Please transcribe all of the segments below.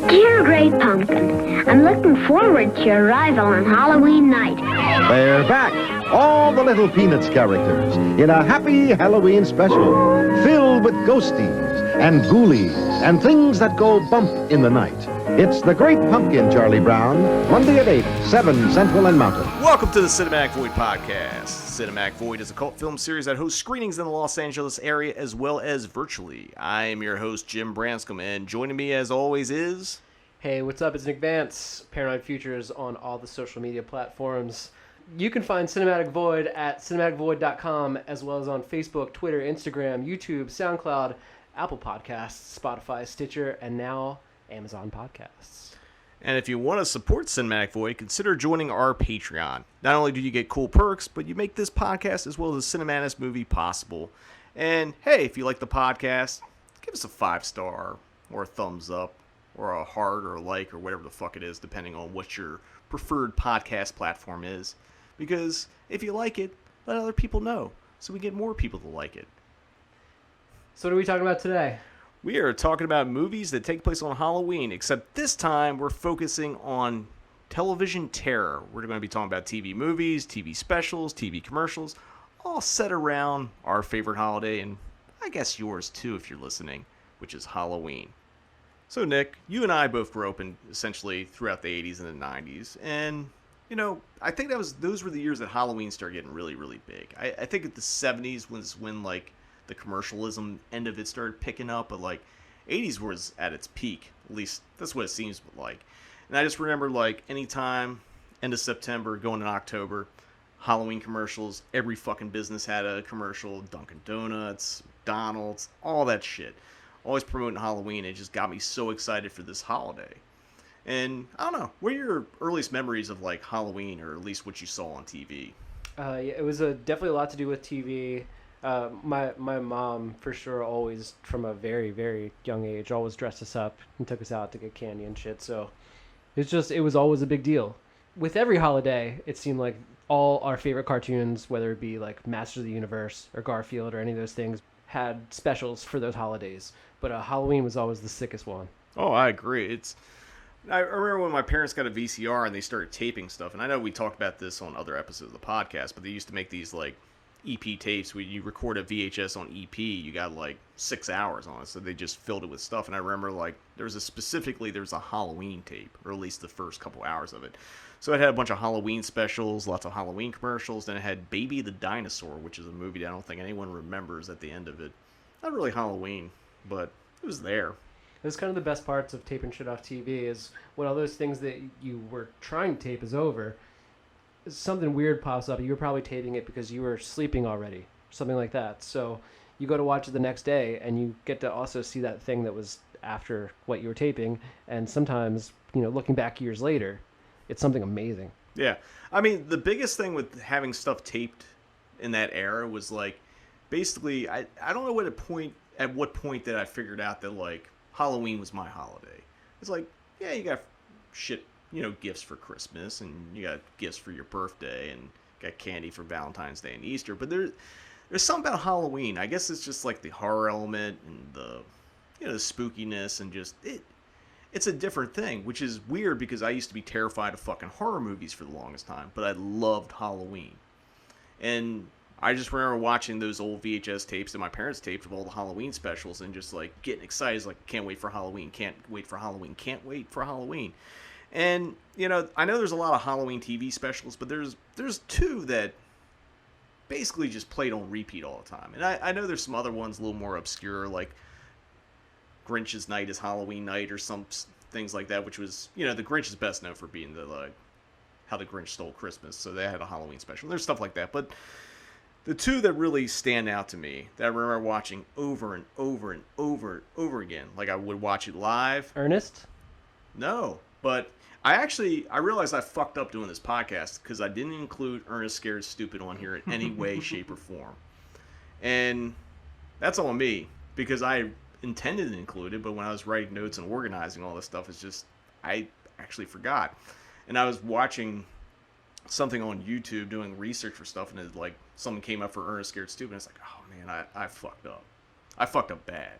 Dear Great Pumpkin, I'm looking forward to your arrival on Halloween night. They're back, all the little Peanuts characters, in a happy Halloween special, filled with ghosties and ghoulies and things that go bump in the night. It's The Great Pumpkin, Charlie Brown, Monday at 8, 7 Central and Mountain. Welcome to the Cinematic Void Podcast. Cinematic Void is a cult film series that hosts screenings in the Los Angeles area as well as virtually. I am your host, Jim Branscombe, and joining me as always is... Hey, what's up? It's Nick Vance, Paranoid Futures on all the social media platforms. You can find Cinematic Void at cinematicvoid.com, as well as on Facebook, Twitter, Instagram, YouTube, SoundCloud, Apple Podcasts, Spotify, Stitcher, and now Amazon Podcasts. And if you want to support Cinematic Void, consider joining our Patreon. Not only do you get cool perks, but you make this podcast as well as the Cinematis movie possible. And hey, if you like the podcast, give us a 5-star or a thumbs up or a heart or a like or whatever the fuck it is, depending on what your preferred podcast platform is. Because if you like it, let other people know so we get more people to like it. So what are we talking about today? We are talking about movies that take place on Halloween, except this time we're focusing on television terror. We're going to be talking about TV movies, TV specials, TV commercials, all set around our favorite holiday, and I guess yours too if you're listening, which is Halloween. So Nick, you and I both grew up in essentially throughout the 80s and the 90s, and you know, I think those were the years that Halloween started getting really, really big. I think at the 70s was when like the commercialism end of it started picking up, but like 80s was at its peak. At least that's what it seems like. And I just remember like anytime end of September going in October, Halloween commercials, every fucking business had a commercial, Dunkin' Donuts, McDonald's, all that shit. Always promoting Halloween. It just got me so excited for this holiday. And I don't know, what are your earliest memories of like Halloween, or at least what you saw on TV? Yeah, it was definitely a lot to do with TV. My mom, for sure, always, from a very, very young age, always dressed us up and took us out to get candy and shit. So it was always a big deal. With every holiday, it seemed like all our favorite cartoons, whether it be like Masters of the Universe or Garfield or any of those things, had specials for those holidays. But Halloween was always the sickest one. Oh, I agree. I remember when my parents got a VCR and they started taping stuff, and I know we talked about this on other episodes of the podcast, but they used to make these like EP tapes where you record a VHS on EP, you got like 6 hours on it, so they just filled it with stuff. And I remember like there was a Halloween tape, or at least the first couple hours of it. So it had a bunch of Halloween specials, lots of Halloween commercials, then it had Baby the Dinosaur, which is a movie that I don't think anyone remembers at the end of it. Not really Halloween, but it was there. That's kind of the best parts of taping shit off TV, is when all those things that you were trying to tape is over, something weird pops up. You were probably taping it because you were sleeping already, something like that. So you go to watch it the next day, and you get to also see that thing that was after what you were taping. And sometimes, you know, looking back years later, it's something amazing. Yeah. I mean, the biggest thing with having stuff taped in that era was like, basically, I don't know at what point that I figured out that like Halloween was my holiday. It's like, yeah, you got shit, you know, gifts for Christmas, and you got gifts for your birthday, and got candy for Valentine's Day and Easter. But there's something about Halloween. I guess it's just like the horror element and the, you know, the spookiness, and just it's a different thing, which is weird because I used to be terrified of fucking horror movies for the longest time, but I loved Halloween. And I just remember watching those old VHS tapes that my parents taped of all the Halloween specials and just like getting excited. It's like, can't wait for Halloween, can't wait for Halloween, can't wait for Halloween. And, you know, I know there's a lot of Halloween TV specials, but there's two that basically just played on repeat all the time. And I know there's some other ones a little more obscure, like Grinch's Night is Halloween Night or some things like that, which was, you know, the Grinch is best known for being the, like, how the Grinch stole Christmas. So they had a Halloween special. There's stuff like that. But the two that really stand out to me, that I remember watching over and over and over and over again, like I would watch it live. Ernest? No, but I realized I fucked up doing this podcast because I didn't include Ernest Scared Stupid on here in any way, shape, or form. And that's on me, because I intended to include it, but when I was writing notes and organizing all this stuff, it's just, I actually forgot. And I was watching something on YouTube doing research for stuff, and it like something came up for Ernest Scared Stupid, and it's like, oh man, I fucked up. I fucked up bad.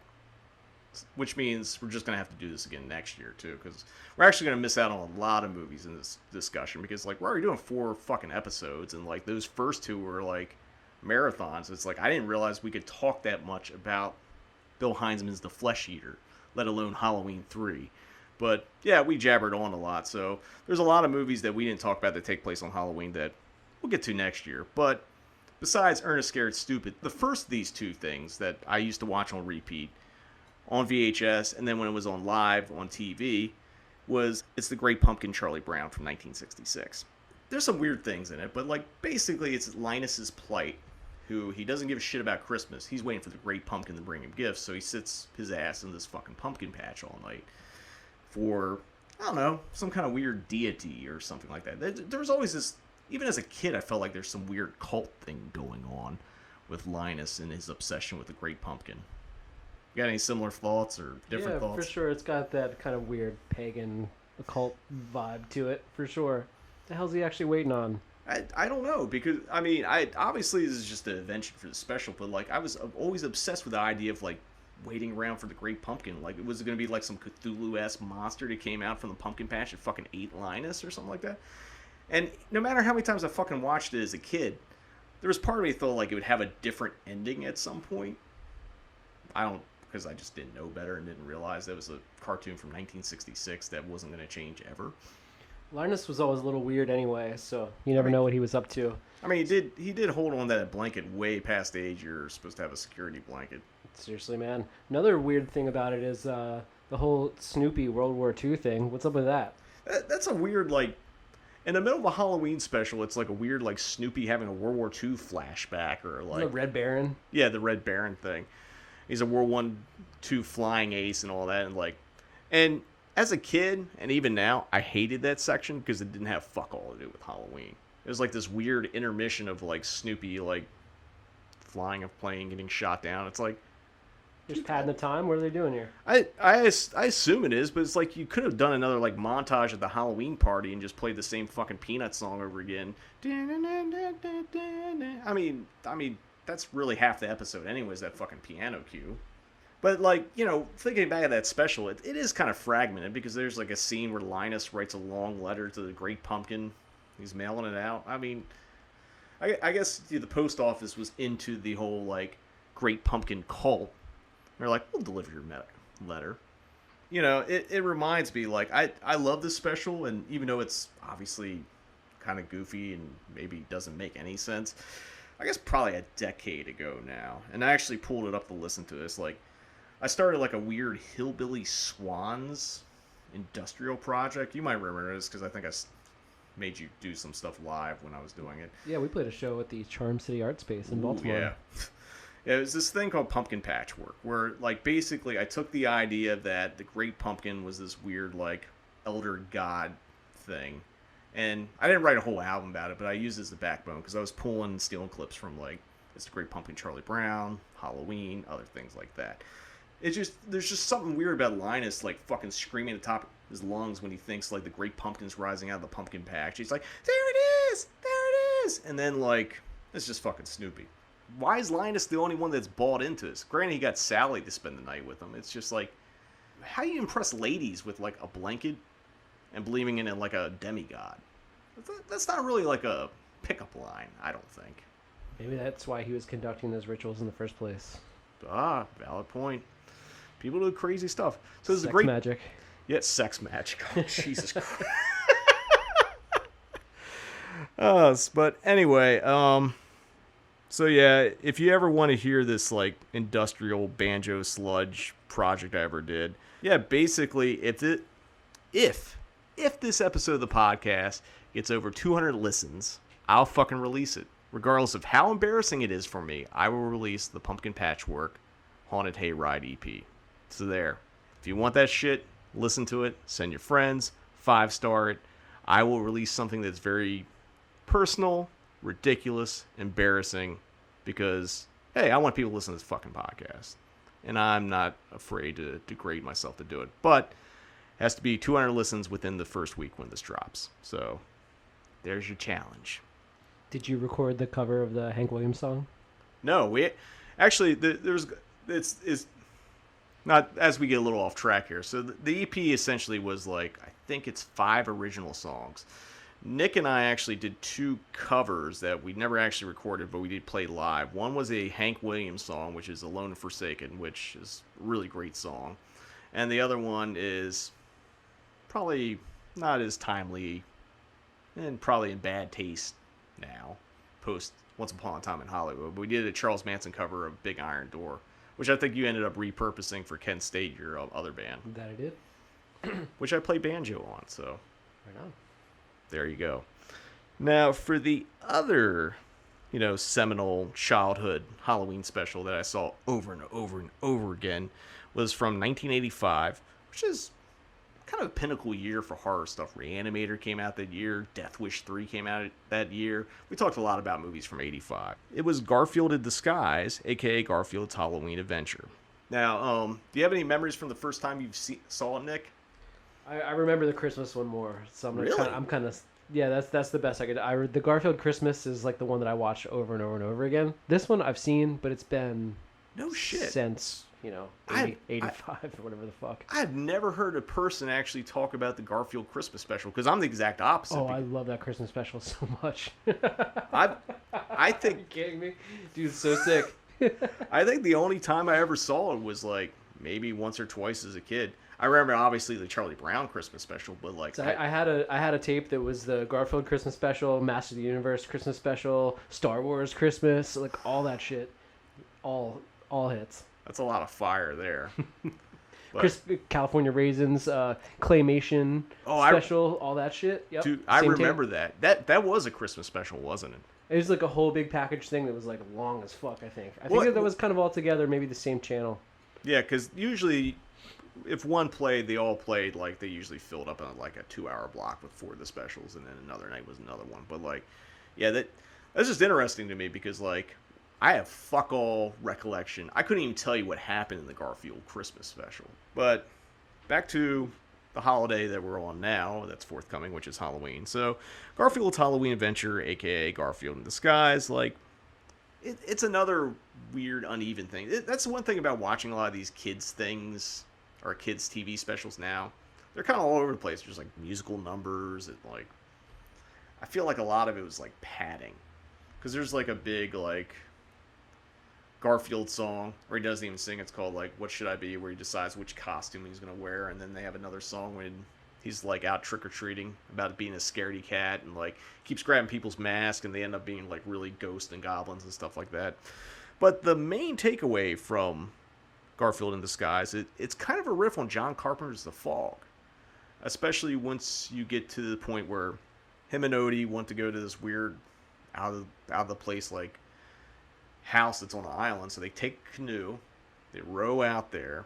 which means we're just going to have to do this again next year, too, because we're actually going to miss out on a lot of movies in this discussion, because, like, we're already doing 4 fucking episodes, and, like, those first 2 were, like, marathons. It's like, I didn't realize we could talk that much about Bill Heinzman's The Flesh Eater, let alone Halloween 3. But, yeah, we jabbered on a lot, so there's a lot of movies that we didn't talk about that take place on Halloween that we'll get to next year. But besides Ernest Scared Stupid, the first of these 2 things that I used to watch on repeat on VHS, and then when it was on live on TV, was It's the Great Pumpkin, Charlie Brown from 1966. There's some weird things in it, but, like, basically it's Linus's plight, who he doesn't give a shit about Christmas. He's waiting for the Great Pumpkin to bring him gifts, so he sits his ass in this fucking pumpkin patch all night for, I don't know, some kind of weird deity or something like that. There was always this, even as a kid, I felt like there's some weird cult thing going on with Linus and his obsession with the Great Pumpkin. You got any similar thoughts or different thoughts? Yeah, for sure. It's got that kind of weird pagan occult vibe to it, for sure. The hell's he actually waiting on? I don't know, because, I mean, obviously this is just an invention for the special, but, like, I was always obsessed with the idea of, like, waiting around for the Great Pumpkin. Like, was it going to be, like, some Cthulhu-esque monster that came out from the pumpkin patch and fucking ate Linus or something like that? And no matter how many times I fucking watched it as a kid, there was part of me that thought, like, it would have a different ending at some point. Because I just didn't know better and didn't realize that was a cartoon from 1966 that wasn't going to change ever. Linus was always a little weird anyway, so you never know what he was up to. I mean, he did hold on to that blanket way past the age you're supposed to have a security blanket. Seriously, man. Another weird thing about it is the whole Snoopy World War II thing. What's up with that? That's a weird, like, in the middle of a Halloween special, it's like a weird, like, Snoopy having a World War II flashback, or like the Red Baron. Yeah, the Red Baron thing. He's a World War II flying ace and all that, and as a kid, and even now, I hated that section because it didn't have fuck all to do with Halloween. It was like this weird intermission of, like, Snoopy, like, flying a plane, getting shot down. It's like, just padding the time. What are they doing here? I assume it is, but it's like you could have done another, like, montage at the Halloween party and just played the same fucking Peanuts song over again. I mean, that's really half the episode anyways, that fucking piano cue. But, like, you know, thinking back of that special, it is kind of fragmented, because there's, like, a scene where Linus writes a long letter to the Great Pumpkin. He's mailing it out. I mean, I guess the post office was into the whole, like, Great Pumpkin cult. They're like, we'll deliver your letter. You know, it reminds me, like, I love this special, and even though it's obviously kind of goofy and maybe doesn't make any sense, I guess probably a decade ago now, and I actually pulled it up to listen to this, like, I started, like, a weird Hillbilly Swans industrial project. You might remember this, because I think I made you do some stuff live when I was doing it. Yeah, we played a show at the Charm City Art Space in Baltimore. Yeah. Yeah, it was this thing called Pumpkin Patchwork, where, like, basically I took the idea that the Great Pumpkin was this weird, like, elder god thing, and I didn't write a whole album about it, but I used it as the backbone, because I was pulling and stealing clips from, like, It's the Great Pumpkin, Charlie Brown, Halloween, other things like that. There's just something weird about Linus, like, fucking screaming at the top of his lungs when he thinks, like, the Great Pumpkin's rising out of the pumpkin patch. He's like, there it is! There it is! And then, like, it's just fucking Snoopy. Why is Linus the only one that's bought into this? Granted, he got Sally to spend the night with him. It's just like, how do you impress ladies with, like, a blanket and believing in it like a demigod? That's not really, like, a pickup line, I don't think. Maybe that's why he was conducting those rituals in the first place. Ah, valid point. People do crazy stuff. So Sex magic. Yeah, sex magic. Oh, Jesus Christ. But anyway, so yeah, if you ever want to hear this, like, industrial banjo sludge project I ever did, yeah, basically, if this episode of the podcast gets over 200 listens, I'll fucking release it. Regardless of how embarrassing it is for me, I will release the Pumpkin Patchwork Haunted Hayride EP. So there. If you want that shit, listen to it, send your friends, 5-star it. I will release something that's very personal, ridiculous, embarrassing, because, hey, I want people to listen to this fucking podcast. And I'm not afraid to degrade myself to do it. But it has to be 200 listens within the first week when this drops. So there's your challenge. Did you record the cover of the Hank Williams song? No, we actually, not as we get a little off track here. So the EP essentially was like, I think it's 5 original songs. Nick and I actually did 2 covers that we never actually recorded, but we did play live. One was a Hank Williams song, which is Alone and Forsaken, which is a really great song. And the other one is probably not as timely and probably in bad taste now, post Once Upon a Time in Hollywood. But we did a Charles Manson cover of Big Iron Door, which I think you ended up repurposing for Kent State, your other band. That I did. Which I play banjo on, so. Right on. There you go. Now, for the other, seminal childhood Halloween special that I saw over and over and over again was from 1985, which is kind of a pinnacle year for horror stuff. Reanimator came out that year. Death Wish 3 came out that year. We talked a lot about movies from 85. It was Garfield in Disguise, a.k.a. Garfield's Halloween Adventure. Now, do you have any memories from the first time you saw it, Nick? I remember the Christmas one more. So Really? I'm kind of yeah. That's the best I could. The Garfield Christmas is like the one that I watched over and over and over again. This one I've seen, but it's been no shit since 85 or whatever the fuck. I've never heard a person actually talk about the Garfield Christmas special because I'm the exact opposite. Oh, I love that Christmas special so much. I think. Are you kidding me? Dude, it's so sick. I think the only time I ever saw it was like maybe once or twice as a kid. I remember obviously the Charlie Brown Christmas special, but like so I had a tape that was the Garfield Christmas special, Master of the Universe Christmas special, Star Wars Christmas, like all that shit, all hits. That's a lot of fire there. But, California Raisins, Claymation special, all that shit. Yep. Dude, I remember tape. that was a Christmas special, wasn't it? It was like a whole big package thing that was like long as fuck. I think that was kind of all together, maybe the same channel. Yeah, because usually, if one played, they all played, like, they usually filled up on, like, a 2-hour block with 4 of the specials, and then another night was another one. But, like, yeah, that's just interesting to me, because, like, I have fuck all recollection. I couldn't even tell you what happened in the Garfield Christmas special. But, back to the holiday that we're on now, that's forthcoming, which is Halloween. So, Garfield's Halloween Adventure, a.k.a. Garfield in Disguise, like, it's another weird, uneven thing. That's the one thing about watching a lot of these kids' things, or kids' TV specials now. They're kind of all over the place. There's, like, musical numbers, and, like, I feel like a lot of it was, like, padding. Because there's, like, a big, like, Garfield song where he doesn't even sing. It's called, like, What Should I Be? Where he decides which costume he's going to wear. And then they have another song when he's, like, out trick-or-treating about being a scaredy cat and, like, keeps grabbing people's masks, and they end up being, like, really ghosts and goblins and stuff like that. But the main takeaway from Garfield in Disguise, it's kind of a riff on John Carpenter's The Fog. Especially once you get to the point where him and Odie want to go to this weird, out of the place, like, house that's on an island. So they take a canoe, they row out there,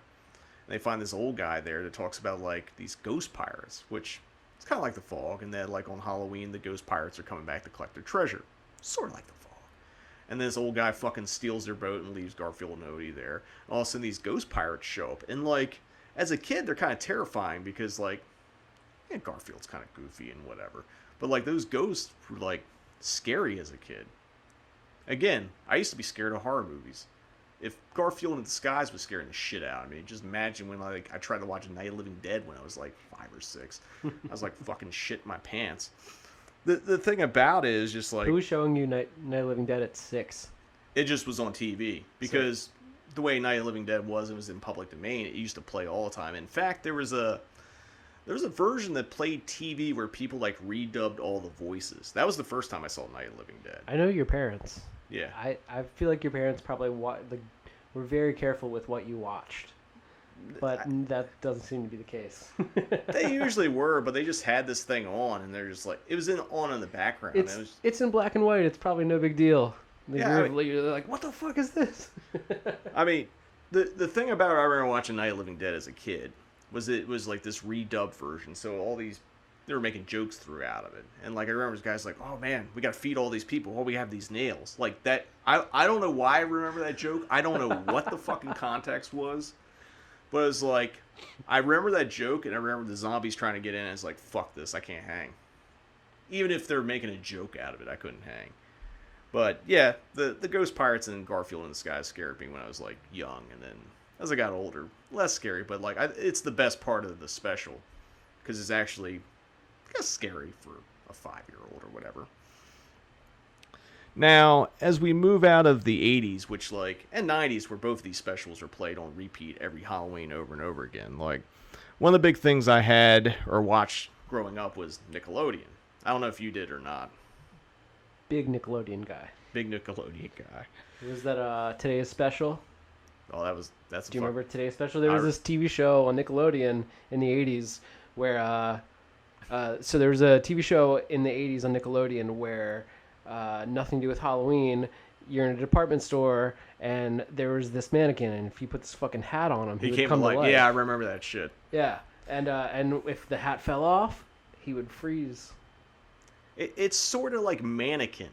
and they find this old guy there that talks about, like, these ghost pirates, which it's kind of like The Fog, and then, like, on Halloween, the ghost pirates are coming back to collect their treasure. Sort of like The Fog. And this old guy fucking steals their boat and leaves Garfield and Odie there. And all of a sudden, these ghost pirates show up. And, like, as a kid, they're kind of terrifying because, like, yeah, Garfield's kind of goofy and whatever. But, like, those ghosts were, like, scary as a kid. Again, I used to be scared of horror movies. If Garfield in Disguise was scaring the shit out of me, just imagine when, like, I tried to watch Night of the Living Dead when I was, like, 5 or 6. I was, like, fucking shit my pants. The thing about it is just, like... Who was showing you Night of the Living Dead at 6? It just was on TV. Because the way Night of the Living Dead was, it was in public domain. It used to play all the time. In fact, there was a version that played TV where people, like, redubbed all the voices. That was the first time I saw Night of the Living Dead. I know your parents. Yeah. I feel like your parents probably were very careful with what you watched. But that doesn't seem to be the case. They usually were, but they just had this thing on, and they're just like, it was on in the background. It's in black and white. It's probably no big deal. Yeah, you're like, what the fuck is this? I mean, the thing about I remember watching Night of the Living Dead as a kid was it was like this redubbed version. So all these, they were making jokes throughout of it. And like I remember this guy's like, oh man, we got to feed all these people. Oh, we have these nails. Like that, I don't know why I remember that joke. I don't know what the fucking context was. But it was like, I remember that joke, and I remember the zombies trying to get in, and it's like, fuck this, I can't hang. Even if they're making a joke out of it, I couldn't hang. But, yeah, the Ghost Pirates and Garfield in Disguise scared me when I was, like, young, and then as I got older, less scary, but like it's the best part of the special because it's actually, I guess, scary for a 5-year-old or whatever. Now, as we move out of the 80s, which like, and 90s, where both of these specials were played on repeat every Halloween over and over again, like, one of the big things I had or watched growing up was Nickelodeon. I don't know if you did or not. Big Nickelodeon guy. Big Nickelodeon guy. Was that Today's Special? Oh, that's. Do you remember Today's Special? There was this TV show on Nickelodeon in the 80s where, so there was a TV show in the 80s on Nickelodeon where nothing to do with Halloween. You're in a department store and there was this mannequin, and if you put this fucking hat on him, he would come to life. Yeah, I remember that shit. Yeah, and if the hat fell off, he would freeze. It's sort of like Mannequin,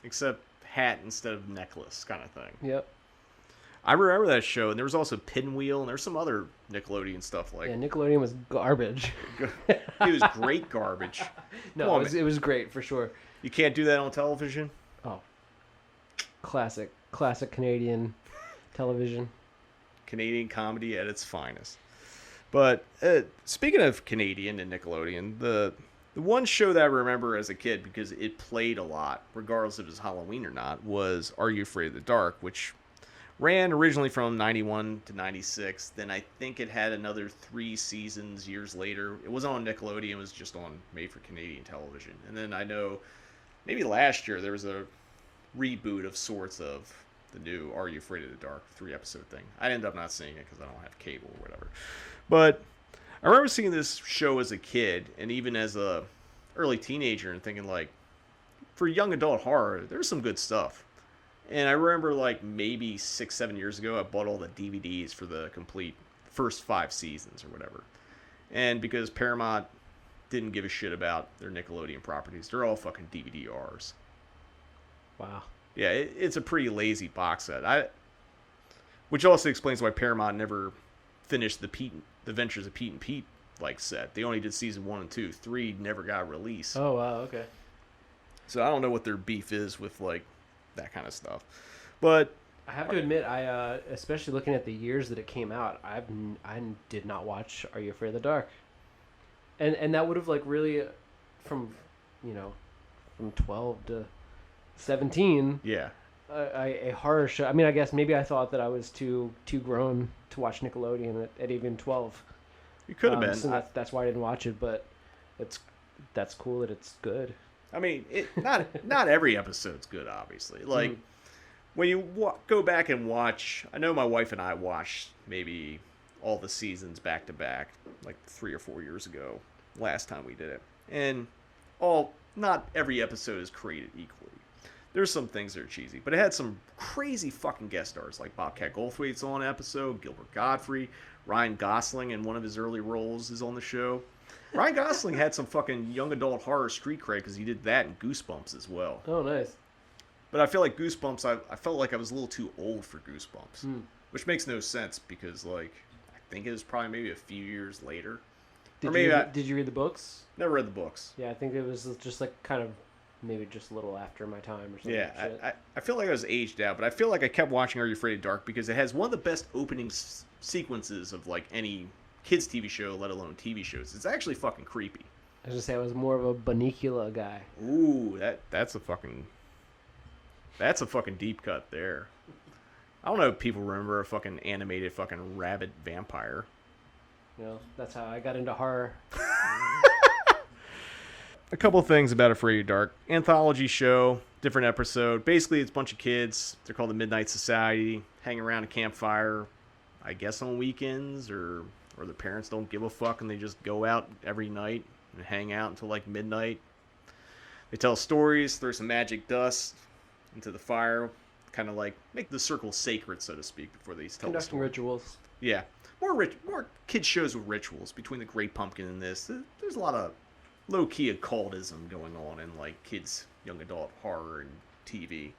except hat instead of necklace kind of thing. Yep. I remember that show, and there was also Pinwheel, and there's some other Nickelodeon stuff like. Yeah, Nickelodeon was garbage. It was great garbage. No, it was great for sure. You can't do that on television? Oh. Classic Canadian television. Canadian comedy at its finest. But speaking of Canadian and Nickelodeon, the one show that I remember as a kid, because it played a lot, regardless if it was Halloween or not, was Are You Afraid of the Dark, which ran originally from 91 to 96. Then I think it had another 3 seasons years later. It wasn't on Nickelodeon. It was just on made for Canadian television. And then I know maybe last year there was a reboot of sorts of the new Are You Afraid of the Dark 3-episode thing. I ended up not seeing it because I don't have cable or whatever. But I remember seeing this show as a kid and even as a early teenager and thinking like, for young adult horror, there's some good stuff. And I remember like maybe 6-7 years ago, I bought all the DVDs for the complete first 5 seasons or whatever. And because Paramount didn't give a shit about their Nickelodeon properties, they're all fucking DVD-Rs. Wow. Yeah, it's a pretty lazy box set. Which also explains why Paramount never finished the Adventures of Pete and Pete like set. They only did season 1 and 2. 3 never got released. Oh wow, okay. So I don't know what their beef is with like that kind of stuff. But I have to admit, I especially looking at the years that it came out, I did not watch Are You Afraid of the Dark? And that would have like really from 12 to 17. Yeah. A horror show. I mean, I guess maybe I thought that I was too grown to watch Nickelodeon at even 12. You could have been. So that's why I didn't watch it, but that's cool that it's good. I mean, not every episode's good, obviously. Like, when you go back and watch, I know my wife and I watched maybe all the seasons back to back, like 3 or 4 years ago, last time we did it. And not every episode is created equally. There's some things that are cheesy, but it had some crazy fucking guest stars, like Bobcat Goldthwait's on an episode, Gilbert Gottfried, Ryan Gosling in one of his early roles is on the show. Ryan Gosling had some fucking young adult horror street cred because he did that in Goosebumps as well. Oh, nice. But I feel like Goosebumps, I felt like I was a little too old for Goosebumps, which makes no sense because, like, I think it was probably maybe a few years later. Did you read the books? Never read the books. Yeah, I think it was just like kind of maybe just a little after my time or something. Yeah, I feel like I was aged out, but I feel like I kept watching Are You Afraid of Dark because it has one of the best opening sequences of like any kids TV show, let alone TV shows. It's actually fucking creepy. I was gonna say I was more of a Bunnicula guy. Ooh, that's a fucking deep cut there. I don't know if people remember a fucking animated fucking rabbit vampire. That's how I got into horror. A couple things about Afraid of Dark. Anthology show, different episode. Basically, it's a bunch of kids. They're called the Midnight Society. Hang around a campfire, I guess on weekends, or the parents don't give a fuck and they just go out every night and hang out until like midnight. They tell stories, throw some magic dust into the fire, kind of like make the circle sacred, so to speak, before they tell the story. Rituals. Yeah. More kid shows with rituals between the Great Pumpkin and this. There's a lot of low-key occultism going on in like kids, young adult horror and TV.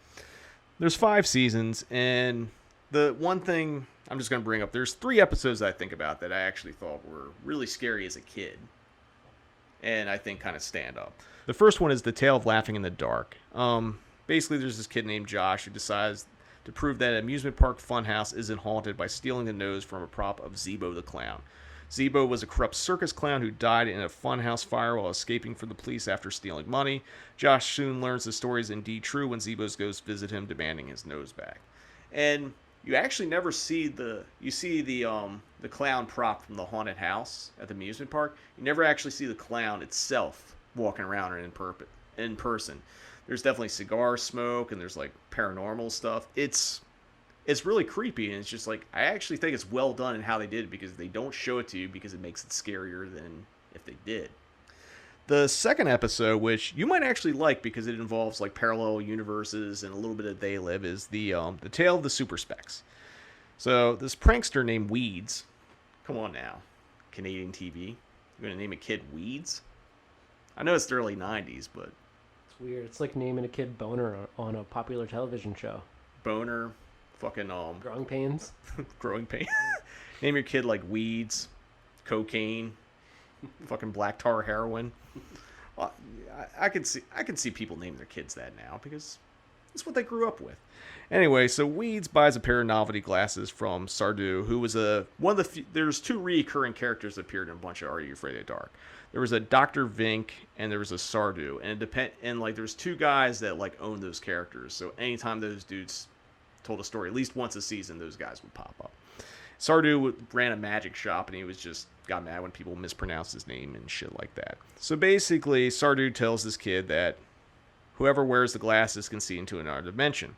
There's 5 seasons, and the one thing I'm just going to bring up, there's 3 episodes that I think about that I actually thought were really scary as a kid, and I think kind of stand up. The first one is The Tale of Laughing in the Dark. Basically, there's this kid named Josh who decides to prove that an amusement park funhouse isn't haunted by stealing the nose from a prop of Zebo the Clown. Zebo was a corrupt circus clown who died in a funhouse fire while escaping from the police after stealing money. Josh soon learns the story is indeed true when Zebo's ghost visit him demanding his nose back. And you actually never see the clown prop from the haunted house at the amusement park. You never actually see the clown itself walking around in person. There's definitely cigar smoke and there's like paranormal stuff. It's really creepy, and it's just like, I actually think it's well done in how they did it, because they don't show it to you because it makes it scarier than if they did. The second episode, which you might actually like because it involves like parallel universes and a little bit of They Live, is the Tale of the Super Specs. So this prankster named Weeds, come on now, Canadian TV, you're gonna name a kid Weeds? I know it's the early 90s, but It's weird. It's like naming a kid Boner on a popular television show. Boner, fucking Growing pains. growing pain. Name your kid like Weeds, cocaine, fucking black tar heroin. Well, I can see people name their kids that now because it's what they grew up with. Anyway, so Weeds buys a pair of novelty glasses from Sardou, who was one of the few, there's two recurring characters that appeared in a bunch of Are You Afraid of the Dark. There was a Dr. Vink and there was a Sardou, and like there's two guys that like own those characters. So anytime those dudes told a story, at least once a season, those guys would pop up. Sardou ran a magic shop, and he got mad when people mispronounced his name and shit like that. So basically, Sardou tells this kid that whoever wears the glasses can see into another dimension.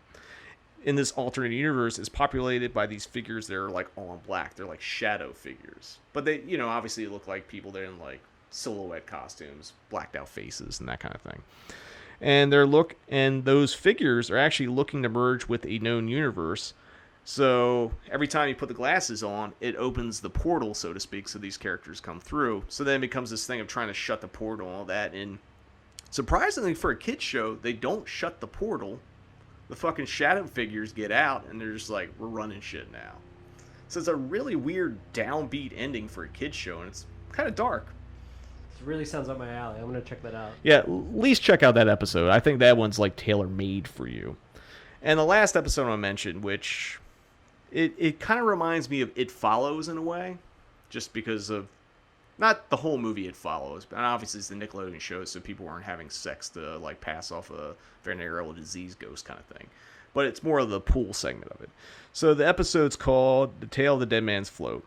In this alternate universe is populated by these figures that are like all in black. They're like shadow figures. But they, obviously look like people that are in like silhouette costumes, blacked out faces, and that kind of thing. And those figures are actually looking to merge with a known universe. So every time you put the glasses on, it opens the portal, so to speak, so these characters come through. So then it becomes this thing of trying to shut the portal and all that. And surprisingly for a kid's show, they don't shut the portal. The fucking shadow figures get out, and they're just like, we're running shit now. So it's a really weird downbeat ending for a kid's show, and it's kind of dark. It really sounds up my alley. I'm going to check that out. Yeah, at least check out that episode. I think that one's like tailor-made for you. And the last episode I mentioned, which it kind of reminds me of It Follows in a way, just because of, not the whole movie It Follows, but obviously it's the Nickelodeon show, so people weren't having sex to like pass off a venereal disease ghost kind of thing. But it's more of the pool segment of it. So the episode's called The Tale of the Dead Man's Float.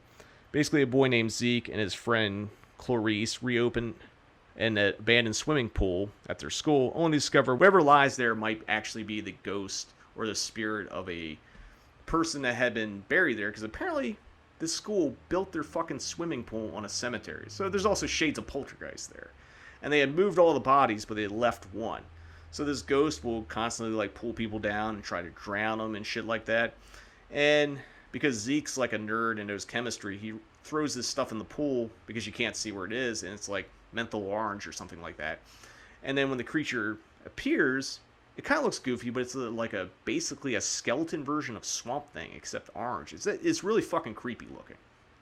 Basically, a boy named Zeke and his friend Clarice reopen an abandoned swimming pool at their school, only to discover whatever lies there might actually be the ghost or the spirit of a person that had been buried there, because apparently this school built their fucking swimming pool on a cemetery. So there's also shades of poltergeist there. And they had moved all the bodies, but they had left one. So this ghost will constantly like pull people down and try to drown them and shit like that. And because Zeke's like a nerd and knows chemistry, he throws this stuff in the pool because you can't see where it is, and it's like menthol orange or something like that. And then when the creature appears, it kind of looks goofy, but it's basically a skeleton version of Swamp Thing, except orange. It's really fucking creepy looking.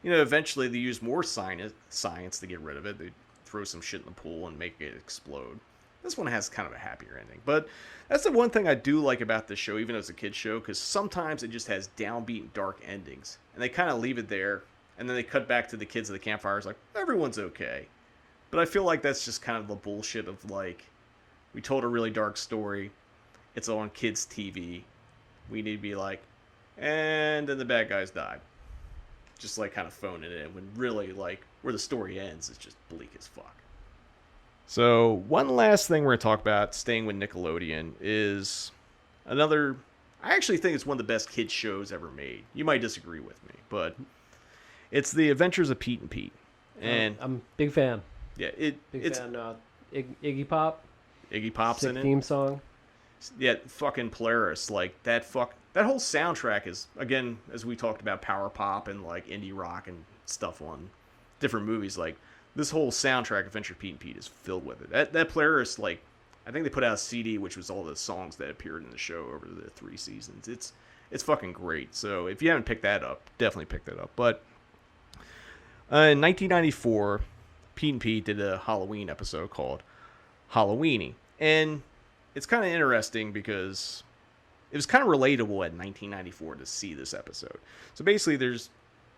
Eventually they use more science to get rid of it. They throw some shit in the pool and make it explode. This one has kind of a happier ending. But that's the one thing I do like about this show, even though it's a kid's show, because sometimes it just has downbeat dark endings. And they kind of leave it there, and then they cut back to the kids at the campfires like, everyone's okay. But I feel like that's just kind of the bullshit of like, we told a really dark story. It's on kids' TV. We need to be like, and then the bad guys died. Just like kind of phoning it in, when really like where the story ends is just bleak as fuck. So one last thing we're going to talk about, staying with Nickelodeon, is another, I actually think it's one of the best kids shows ever made. You might disagree with me, but it's The Adventures of Pete and Pete. And I'm a big fan. Yeah, Big fan. Iggy Pop. Iggy Pop's Sick in it. Theme song. Yeah, fucking Polaris. Like that whole soundtrack is, again, as we talked about power pop and like indie rock and stuff on different movies, like this whole soundtrack, Adventure Pete and Pete, is filled with it. That Polaris, like, I think they put out a CD which was all the songs that appeared in the show over the 3 seasons. It's fucking great. So if you haven't picked that up, definitely pick that up. But in 1994, Pete and Pete did a Halloween episode called Halloweeny. And it's kind of interesting because it was kind of relatable at 1994 to see this episode. So basically, there's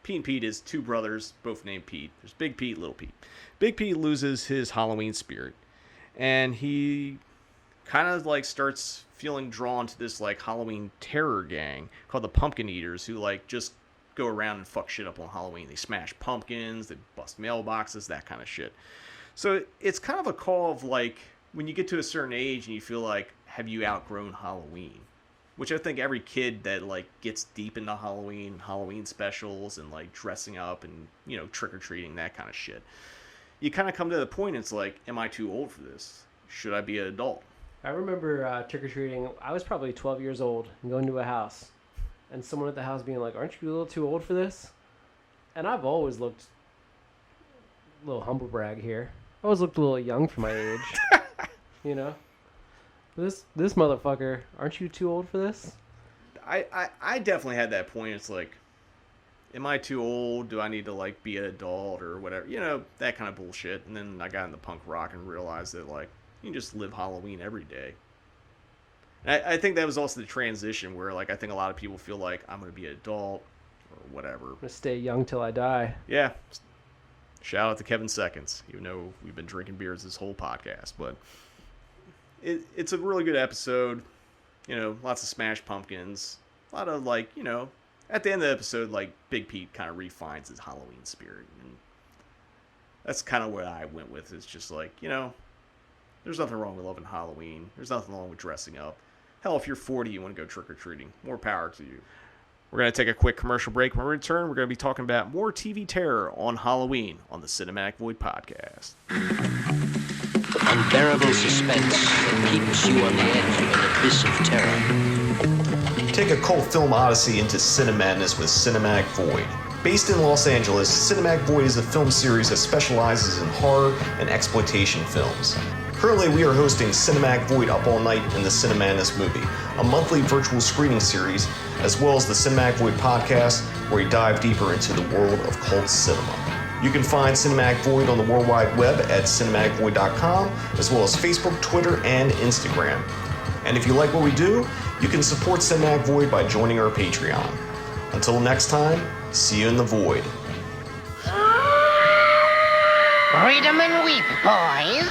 Pete and Pete is two brothers, both named Pete. There's Big Pete, Little Pete. Big Pete loses his Halloween spirit, and he kind of like starts feeling drawn to this like Halloween terror gang called the Pumpkin Eaters, who like just go around and fuck shit up on Halloween. They smash pumpkins, they bust mailboxes, that kind of shit. So it's kind of a call of like when you get to a certain age and you feel like, have you outgrown Halloween? Which I think every kid that like gets deep into Halloween specials and like dressing up and, you know, trick-or-treating, that kind of shit. You kind of come to the point, it's like, am I too old for this? Should I be an adult? I remember trick-or-treating. I was probably 12 years old and going to a house. And someone at the house being like, aren't you a little too old for this? And I've always looked, a little humble brag here, I always looked a little young for my age. You know? This motherfucker, aren't you too old for this? I definitely had that point. It's like, am I too old? Do I need to like be an adult or whatever? You know, that kind of bullshit. And then I got into punk rock and realized that like, you can just live Halloween every day. And I think that was also the transition where like, I think a lot of people feel like I'm going to be an adult or whatever. I'm going to stay young till I die. Yeah. Shout out to Kevin Seconds, even though we've been drinking beers this whole podcast, but it's a really good episode. You know, lots of smashed pumpkins. A lot of, like, you know, at the end of the episode, like, Big Pete kind of refines his Halloween spirit. And that's kind of what I went with. It's just like, you know, there's nothing wrong with loving Halloween. There's nothing wrong with dressing up. Hell, if you're 40, you want to go trick-or-treating. More power to you. We're going to take a quick commercial break. When we return, we're going to be talking about more TV terror on Halloween on the Cinematic Void podcast. Unbearable suspense that keeps you on the edge of an abyss of terror. Take a cult film odyssey into Cinemadness with Cinematic Void. Based in Los Angeles, Cinematic Void is a film series that specializes in horror and exploitation films. Currently, we are hosting Cinematic Void Up All Night in the Cinemadness movie, a monthly virtual screening series, as well as the Cinematic Void podcast, where we dive deeper into the world of cult cinema. You can find Cinematic Void on the World Wide Web at cinematicvoid.com, as well as Facebook, Twitter, and Instagram. And if you like what we do, you can support Cinematic Void by joining our Patreon. Until next time, see you in the void. Read 'em and weep, boys.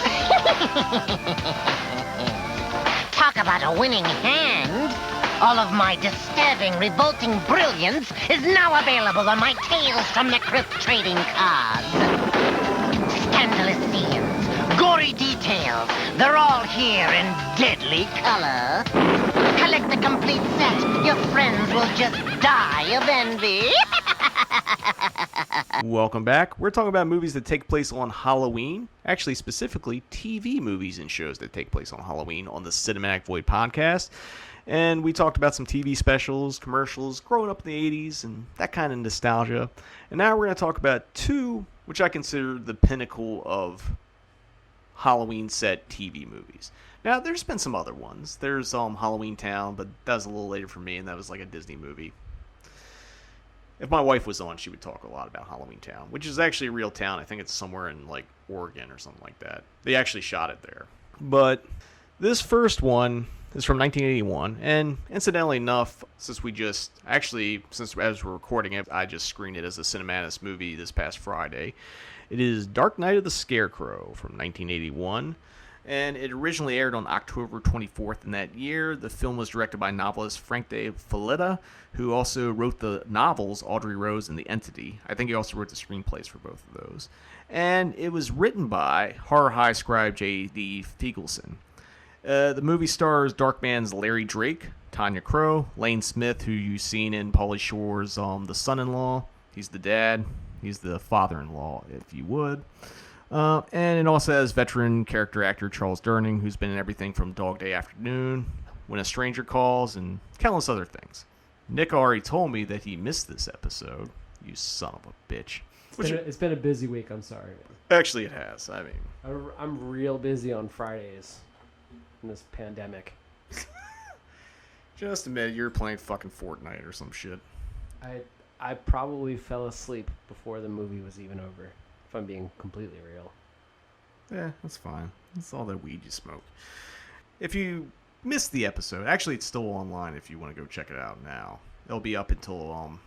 Talk about a winning hand. All of my disturbing, revolting brilliance is now available on my Tales from the Crypt trading cards. Scandalous scenes, gory details, they're all here in deadly color. Collect the complete set. Your friends will just die of envy. Welcome back. We're talking about movies that take place on Halloween. Actually, specifically, TV movies and shows that take place on Halloween on the Cinematic Void podcast. And we talked about some TV specials, commercials, growing up in the 80s, and that kind of nostalgia. And now we're going to talk about two, which I consider the pinnacle of Halloween set TV movies. Now, there's been some other ones. There's Halloween Town, but that was a little later for me, and that was like a Disney movie. If my wife was on, she would talk a lot about Halloween Town, which is actually a real town. I think it's somewhere in, like, Oregon or something like that. They actually shot it there. But this first one is from 1981, and incidentally enough, since as we're recording it, I just screened it as a Cinematis movie this past Friday. It is Dark Night of the Scarecrow from 1981. And it originally aired on October 24th in that year. The film was directed by novelist Frank de Falletta, who also wrote the novels Audrey Rose and The Entity. I think he also wrote the screenplays for both of those. And it was written by horror high scribe J.D. Feigelson. The movie stars Darkman's Larry Drake, Tanya Crow, Lane Smith, who you've seen in Pauly Shore's The Son-in-Law. He's the dad. He's the father-in-law, if you would. And it also has veteran character actor Charles Durning, who's been in everything from Dog Day Afternoon, When a Stranger Calls, and countless other things. Nick already told me that he missed this episode. You son of a bitch. It's been a busy week, I'm sorry. Actually, it has. I mean, I'm real busy on Fridays in this pandemic. Just admit you're playing fucking Fortnite or some shit. I probably fell asleep before the movie was even over. If I'm being completely real. Yeah, that's fine. That's all that weed you smoke. If you missed the episode, actually it's still online if you want to go check it out now. It'll be up until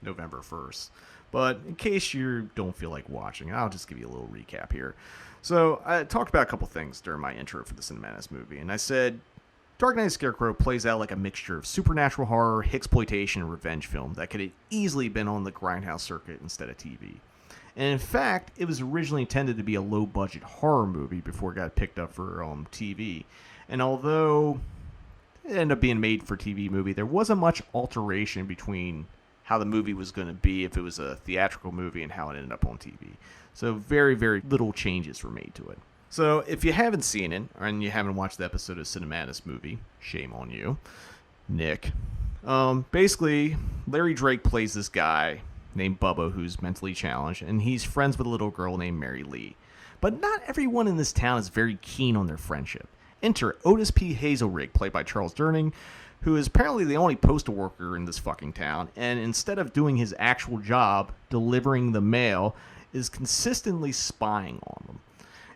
November 1st. But in case you don't feel like watching, I'll just give you a little recap here. So I talked about a couple things during my intro for the Cinematis movie, and I said Dark Knight Scarecrow plays out like a mixture of supernatural horror, exploitation, and revenge film that could have easily been on the grindhouse circuit instead of TV. And in fact, it was originally intended to be a low-budget horror movie before it got picked up for TV. And although it ended up being a made-for-TV movie, there wasn't much alteration between how the movie was going to be if it was a theatrical movie and how it ended up on TV. So very, very little changes were made to it. So if you haven't seen it, and you haven't watched the episode of Cinematis movie, shame on you, Nick. Basically, Larry Drake plays this guy named Bubba who's mentally challenged, and he's friends with a little girl named Mary Lee. But not everyone in this town is very keen on their friendship. Enter Otis P. Hazelrig, played by Charles Durning, who is apparently the only postal worker in this fucking town, and instead of doing his actual job, delivering the mail, is consistently spying on them.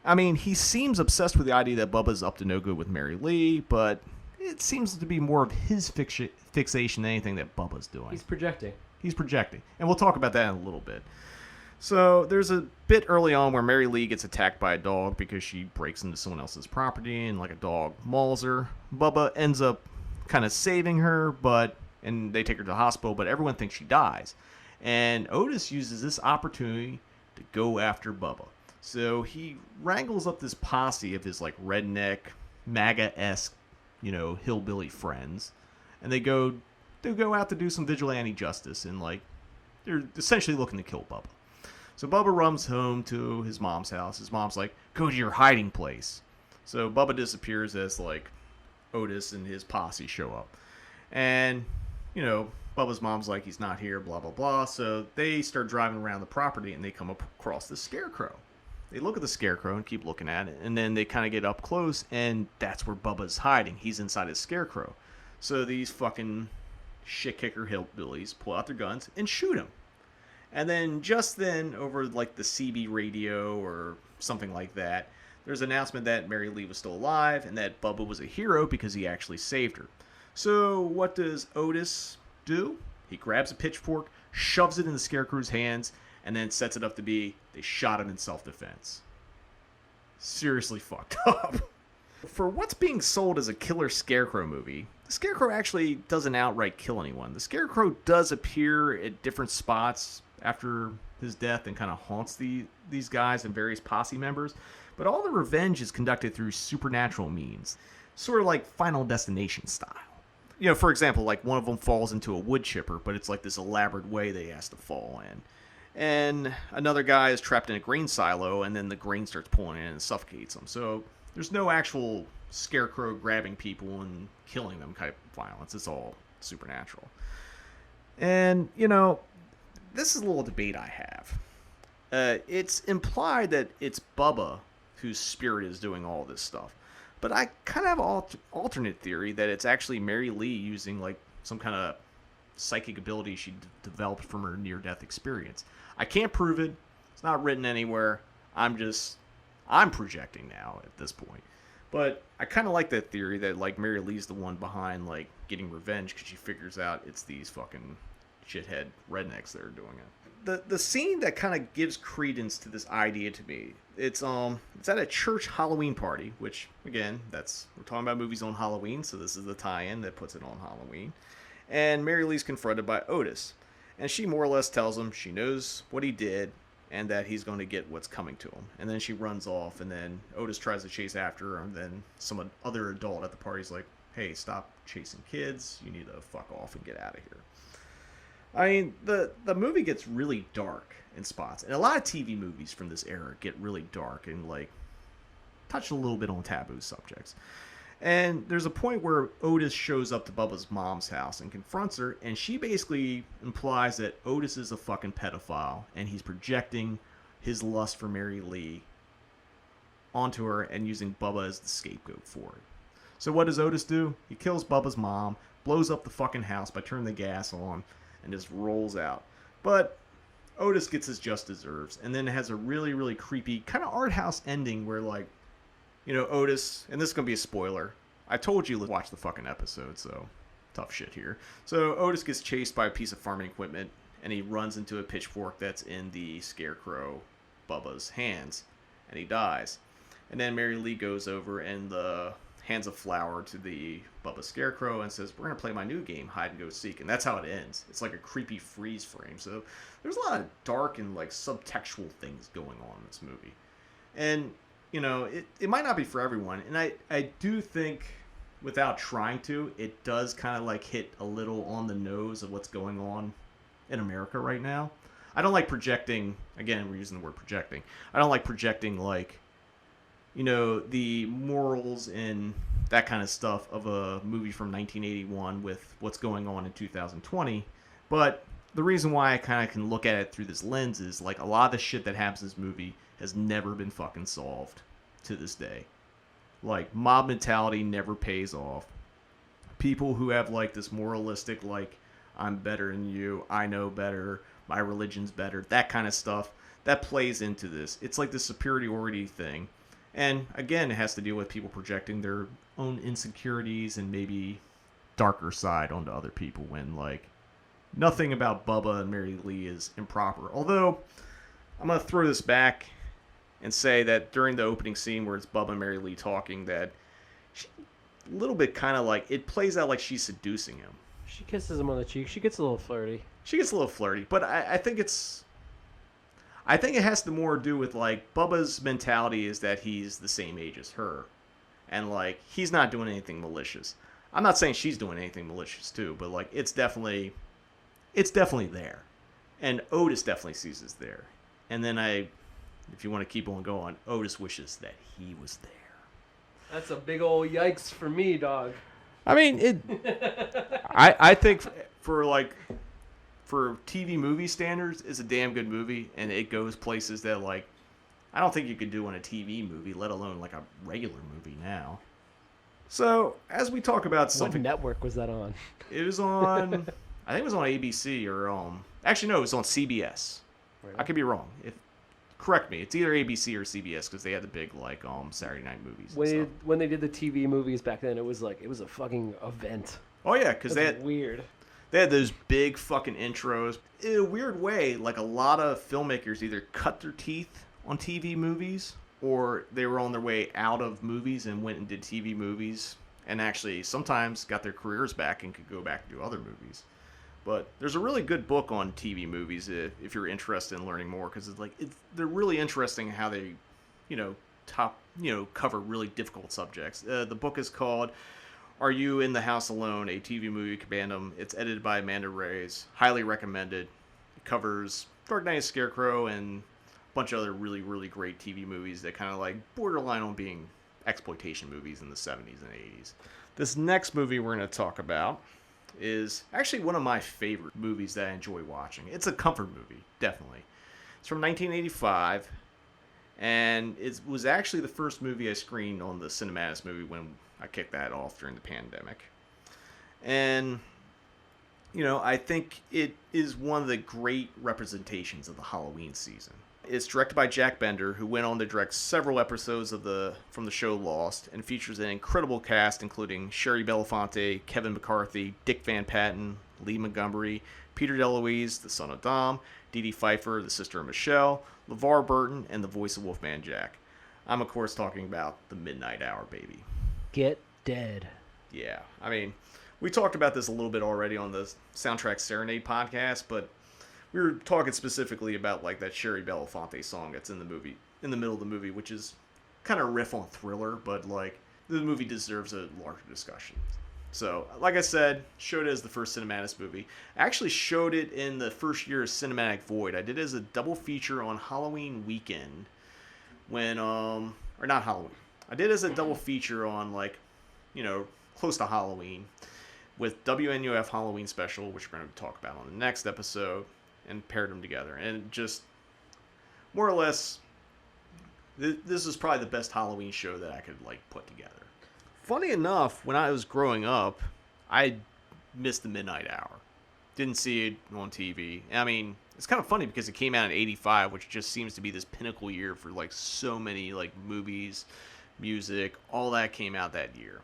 I mean, he seems obsessed with the idea that Bubba's up to no good with Mary Lee, but it seems to be more of his fixation than anything that Bubba's doing. He's projecting. He's projecting. And we'll talk about that in a little bit. So there's a bit early on where Mary Lee gets attacked by a dog because she breaks into someone else's property and like a dog mauls her. Bubba ends up kind of saving her, and they take her to the hospital, but everyone thinks she dies. And Otis uses this opportunity to go after Bubba. So he wrangles up this posse of his like redneck, MAGA-esque, hillbilly friends, and they go out to do some vigilante justice, and like they're essentially looking to kill Bubba. So Bubba runs home to his mom's house. His mom's like, "Go to your hiding place." So Bubba disappears as like Otis and his posse show up, and Bubba's mom's like, "He's not here," blah blah blah. So they start driving around the property, and they come across the Scarecrow. They look at the Scarecrow and keep looking at it, and then they kind of get up close, and that's where Bubba's hiding. He's inside his Scarecrow. So these fucking shit-kicker hillbillies pull out their guns and shoot him. And then just then, over like the CB radio or something like that, there's an announcement that Mary Lee was still alive and that Bubba was a hero because he actually saved her. So what does Otis do? He grabs a pitchfork, shoves it in the Scarecrow's hands, and then sets it up to be they shot him in self-defense. Seriously fucked up. For what's being sold as a killer Scarecrow movie, the Scarecrow actually doesn't outright kill anyone. The Scarecrow does appear at different spots after his death and kind of haunts these guys and various posse members, but all the revenge is conducted through supernatural means, sort of like Final Destination style. For example, like one of them falls into a wood chipper, but it's like this elaborate way they has to fall in. And another guy is trapped in a grain silo, and then the grain starts pulling in and suffocates him. So there's no actual Scarecrow grabbing people and killing them type of violence. It's all supernatural. And, this is a little debate I have. It's implied that it's Bubba whose spirit is doing all this stuff. But I kind of have an alternate theory that it's actually Mary Lee using like some kind of psychic ability she developed from her near-death experience. I can't prove it. It's not written anywhere. I'm projecting now at this point. But I kind of like that theory that like Mary Lee's the one behind like getting revenge because she figures out it's these fucking shithead rednecks that are doing it. The scene that kind of gives credence to this idea to me, it's at a church Halloween party, which again, we're talking about movies on Halloween, so this is the tie-in that puts it on Halloween. And Mary Lee's confronted by Otis, and she more or less tells him she knows what he did and that he's going to get what's coming to him. And then she runs off, and then Otis tries to chase after her, and then some other adult at the party's like, "Hey, stop chasing kids. You need to fuck off and get out of here." I mean, the movie gets really dark in spots, and a lot of TV movies from this era get really dark and like touch a little bit on taboo subjects. And there's a point where Otis shows up to Bubba's mom's house and confronts her, and she basically implies that Otis is a fucking pedophile, and he's projecting his lust for Mary Lee onto her and using Bubba as the scapegoat for it. So what does Otis do? He kills Bubba's mom, blows up the fucking house by turning the gas on, and just rolls out. But Otis gets his just deserves, and then it has a really, really creepy kind of art house ending where like, Otis, and this is going to be a spoiler, I told you to watch the fucking episode, so tough shit here. So Otis gets chased by a piece of farming equipment, and he runs into a pitchfork that's in the Scarecrow Bubba's hands, and he dies. And then Mary Lee goes over and hands a flower to the Bubba Scarecrow and says, "We're going to play my new game, hide and go seek." And that's how it ends. It's like a creepy freeze frame. So there's a lot of dark and like subtextual things going on in this movie. And, you know, it might not be for everyone. And I do think, without trying to, it does kind of like hit a little on the nose of what's going on in America right now. I don't like projecting, again, we're using the word projecting. I don't like projecting like, you know, the morals and that kind of stuff of a movie from 1981 with what's going on in 2020. But the reason why I kind of can look at it through this lens is, like, a lot of the shit that happens in this movie has never been fucking solved to this day. Like, mob mentality never pays off. People who have, like, this moralistic, like, I'm better than you, I know better, my religion's better, that kind of stuff, that plays into this. It's like the superiority thing. And again, it has to deal with people projecting their own insecurities and maybe darker side onto other people, when, like, nothing about Bubba and Mary Lee is improper. Although, I'm going to throw this back and say that during the opening scene where it's Bubba and Mary Lee talking, that she, a little bit kind of like, it plays out like she's seducing him. She kisses him on the cheek. She gets a little flirty. But I think it has to more do with, like, Bubba's mentality is that he's the same age as her. And, like, he's not doing anything malicious. I'm not saying she's doing anything malicious, too. But, like, it's definitely there. And Otis definitely sees it's there. And then if you want to keep on going, Otis wishes that he was there. That's a big old yikes for me, dog. I mean, I think for TV movie standards, it's a damn good movie, and it goes places that, like, I don't think you could do on a TV movie, let alone like a regular movie now. So, as we talk about something... What network was that on? It was on... I think it was on ABC or... Actually, no, it was on CBS. Right. I could be wrong. Correct me. It's either ABC or CBS, because they had the big, like, Saturday night movies and stuff. When they did the TV movies back then, it was a fucking event. Oh, yeah, because they had... Weird. They had those big fucking intros. In a weird way, like, a lot of filmmakers either cut their teeth on TV movies, or they were on their way out of movies and went and did TV movies, and actually sometimes got their careers back and could go back and do other movies. But there's a really good book on TV movies if you're interested in learning more, because they're really interesting how they, cover really difficult subjects. The book is called Are You in the House Alone? A TV Movie Compendium. It's edited by Amanda Reyes. Highly recommended. It covers Dark Knight, Scarecrow, and a bunch of other really, really great TV movies that kind of like borderline on being exploitation movies in the 70s and 80s. This next movie we're going to talk about is actually one of my favorite movies that I enjoy watching. It's a comfort movie, definitely. It's from 1985, and it was actually the first movie I screened on the Cinematis movie when I kicked that off during the pandemic. And, I think it is one of the great representations of the Halloween season. It's directed by Jack Bender, who went on to direct several episodes from the show Lost, and features an incredible cast including Sherry Belafonte, Kevin McCarthy, Dick Van Patten, Lee Montgomery, Peter DeLuise, the son of Dom, Dee Dee Pfeiffer, the sister of Michelle, LeVar Burton, and the voice of Wolfman Jack. I'm, of course, talking about The Midnight Hour, baby. Get dead. Yeah, I mean, we talked about this a little bit already on the Soundtrack Serenade podcast, but we were talking specifically about, like, that Sherry Belafonte song that's in the movie, in the middle of the movie, which is kind of a riff on Thriller, but, like, the movie deserves a larger discussion. So, like I said, showed it as the first Cinematis movie. I actually showed it in the first year of Cinematic Void. I did it as a double feature on Halloween weekend when, or not Halloween. I did it as a double feature on, like, close to Halloween with WNUF Halloween Special, which we're going to talk about on the next episode, and paired them together. And just, more or less, this is probably the best Halloween show that I could, like, put together. Funny enough, when I was growing up, I missed The Midnight Hour. Didn't see it on TV. I mean, it's kind of funny because it came out in 85, which just seems to be this pinnacle year for, like, so many, like, movies, music, all that came out that year.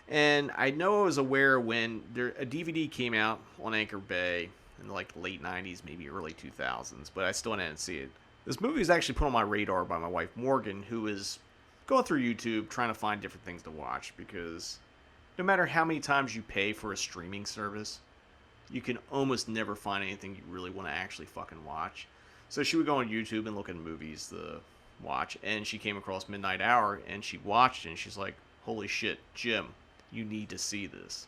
And I know I was aware when a DVD came out on Anchor Bay in like the late 90s, maybe early 2000s, but I still didn't see it. This movie was actually put on my radar by my wife Morgan, who is going through YouTube trying to find different things to watch, because no matter how many times you pay for a streaming service, you can almost never find anything you really want to actually fucking watch. So she would go on YouTube and look at movies to watch, and she came across Midnight Hour, and she watched it, and she's like, holy shit, Jim, you need to see this.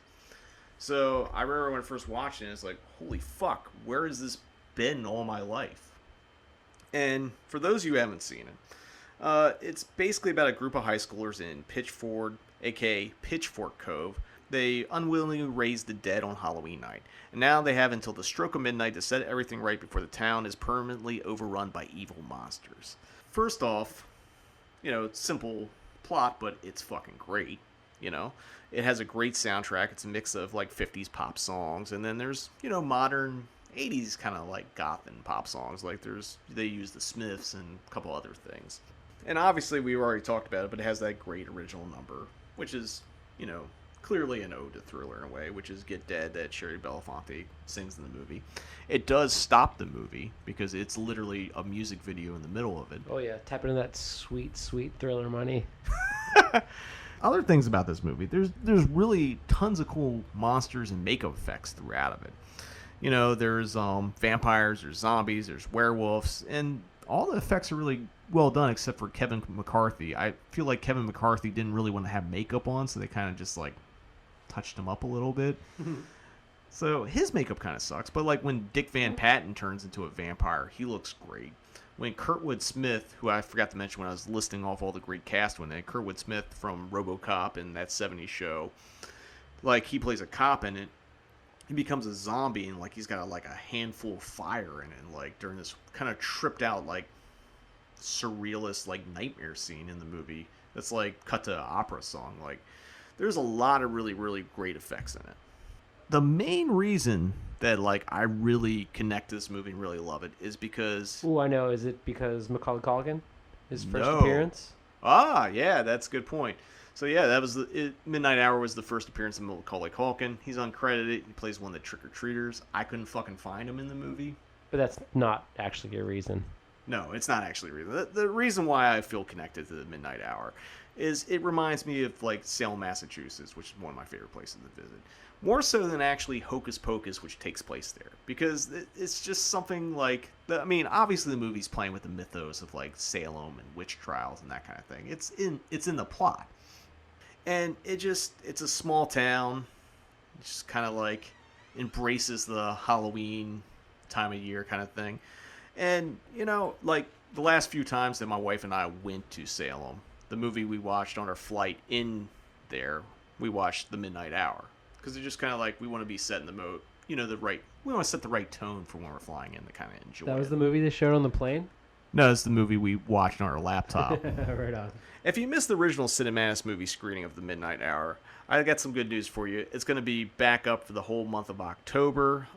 So I remember when I first watched it, it's like, holy fuck, where has this been all my life? And for those of you who haven't seen it, it's basically about a group of high schoolers in Pitchford, aka Pitchfork Cove. They unwillingly raised the dead on Halloween night, and now they have until the stroke of midnight to set everything right before the town is permanently overrun by evil monsters. First off, simple plot, but it's fucking great. It has a great soundtrack. It's a mix of like 50s pop songs, and then there's modern 80s kind of like goth and pop songs. Like they use the Smiths and a couple other things. And obviously we already talked about it, but it has that great original number, which is clearly an ode to Thriller in a way, which is Get Dead, that Sherry Belafonte sings in the movie. It does stop the movie because it's literally a music video in the middle of it. Oh yeah, tap into that sweet, sweet Thriller money. Other things about this movie, there's really tons of cool monsters and makeup effects throughout of it. There's vampires, there's zombies, there's werewolves, and all the effects are really well done except for Kevin McCarthy. I feel like Kevin McCarthy didn't really want to have makeup on, so they kind of just like touched him up a little bit. So his makeup kind of sucks, but like when Dick Van Patten turns into a vampire, he looks great. When Kurtwood Smith, who I forgot to mention when I was listing off all the great cast when they, Kurtwood Smith from RoboCop and that 70s show, like he plays a cop in it, he becomes a zombie and like he's got a handful of fire in it, and like during this kind of tripped out like surrealist like nightmare scene in the movie that's like cut to an opera song. Like there's a lot of really, really great effects in it. The main reason that like I really connect to this movie and really love it is because... Oh, I know. Is it because Macaulay Culkin? His first No. appearance? Ah, yeah, that's a good point. So yeah, that was Midnight Hour was the first appearance of Macaulay Culkin. He's uncredited. He plays one of the trick-or-treaters. I couldn't fucking find him in the movie. But that's not actually a reason. No, it's not actually a reason. The reason why I feel connected to the Midnight Hour is it reminds me of like Salem, Massachusetts, which is one of my favorite places to visit. More so than actually Hocus Pocus, which takes place there. Because it's just something like... obviously the movie's playing with the mythos of like Salem and witch trials and that kind of thing. It's in the plot. And it's a small town. It just kind of like embraces the Halloween time of year kind of thing. And, like the last few times that my wife and I went to Salem, the movie we watched on our flight in there, we watched The Midnight Hour. Because it's just kind of like we want to be set in the mode, we want to set the right tone for when we're flying in to kind of enjoy it. That was the movie they showed on the plane? No, it's the movie we watched on our laptop. Right on. If you missed the original Cinemanis movie screening of The Midnight Hour, I got some good news for you. It's going to be back up for the whole month of October.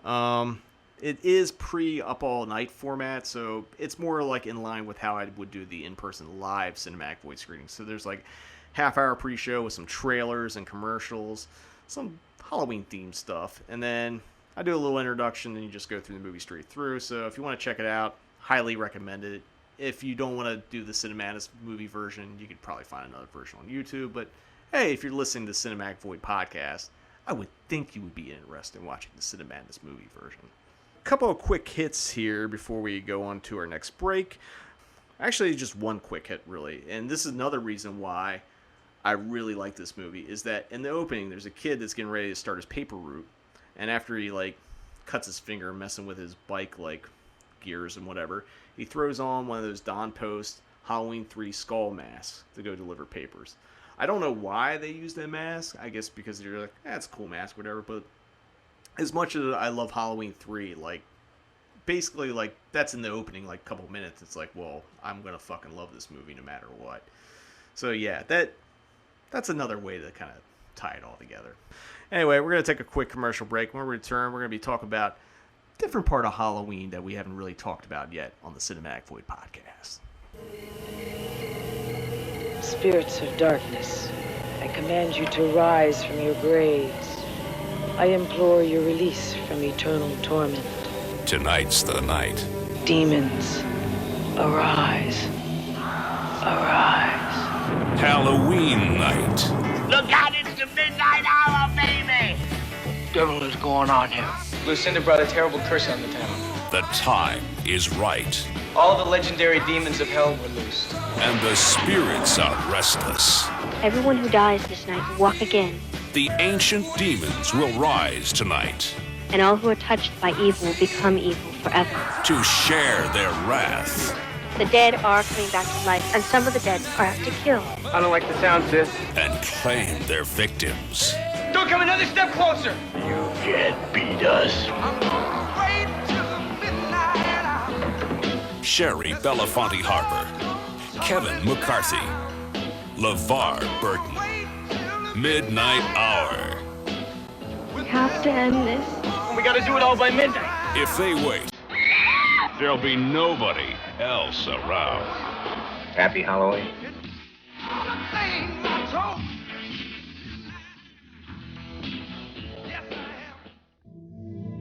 It is pre-up all night format, so it's more like in line with how I would do the in-person live Cinematic Void screening. So there's like half-hour pre-show with some trailers and commercials, some Halloween-themed stuff, and then I do a little introduction, and you just go through the movie straight through. So if you want to check it out, highly recommend it. If you don't want to do the Cinematis movie version, you could probably find another version on YouTube. But hey, if you're listening to the Cinematic Void podcast, I would think you would be interested in watching the Cinematis movie version. A couple of quick hits here before we go on to our next break. Actually, just one quick hit, really. And this is another reason why I really like this movie, is that in the opening, there's a kid that's getting ready to start his paper route. And after he, like, cuts his finger messing with his bike, like, gears and whatever, he throws on one of those Don Post Halloween 3 skull masks to go deliver papers. I don't know why they use that mask. I guess because they're like, it's a cool mask, whatever. But as much as I love Halloween 3, like, basically, like, that's in the opening, like, couple minutes. It's like, well, I'm going to fucking love this movie no matter what. So, yeah, that's another way to kind of tie it all together. Anyway, we're going to take a quick commercial break. When we return, we're going to be talking about a different part of Halloween that we haven't really talked about yet on the Cinematic Void podcast. Spirits of darkness, I command you to rise from your graves. I implore your release from eternal torment. Tonight's the night. Demons, arise. Arise. Halloween night. Look out, it's the midnight hour, baby! Devil is going on here. Lucinda brought a terrible curse on the town. The time is right. All the legendary demons of hell were loosed. And the spirits are restless. Everyone who dies this night will walk again, The ancient demons will rise tonight and all who are touched by evil will become evil forever. to share their wrath The dead are coming back to life, and some of the dead are out to kill. I don't like the sound, sis. and claim their victims. Don't come another step closer! You can't beat us. Sherry Belafonte Harper, Kevin McCarthy, LeVar Burton. Midnight Hour. We have to end this. We gotta do it all by midnight. If they wait, there'll be nobody else around. Happy Halloween.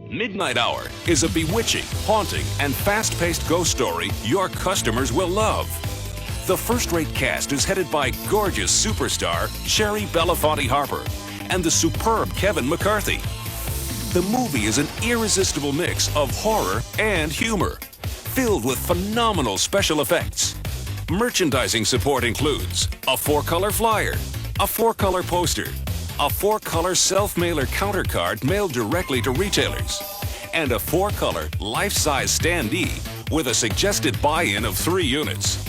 Midnight Hour is a bewitching, haunting, and fast-paced ghost story your customers will love. The first-rate cast is headed by gorgeous superstar Sherry Belafonte Harper and the superb Kevin McCarthy. The movie is an irresistible mix of horror and humor, filled with phenomenal special effects. Merchandising support includes a 4-color flyer, a 4-color poster, a 4-color self-mailer counter card mailed directly to retailers, and a 4-color life-size standee with a suggested buy-in of 3 units.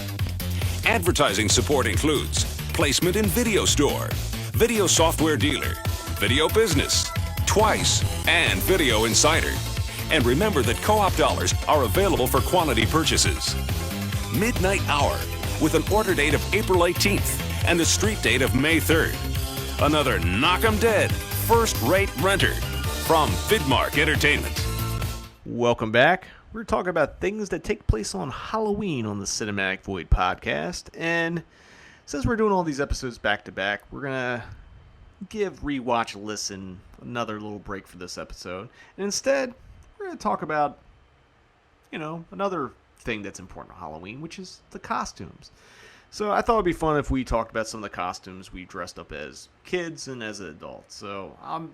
Advertising support includes placement in video store, video software dealer, video business, Twice, and Video Insider. And remember that co-op dollars are available for quantity purchases. Midnight Hour, with an order date of April 18th and a street date of May 3rd. Another knock 'em dead, first-rate renter from Vidmark Entertainment. Welcome back. We're talking about things that take place on Halloween on the Cinematic Void podcast. And since we're doing all these episodes back to back, we're going to give Rewatch Listen another little break for this episode. And instead, we're going to talk about, another thing that's important on Halloween, which is the costumes. So I thought it'd be fun if we talked about some of the costumes we dressed up as kids and as adults. So I'll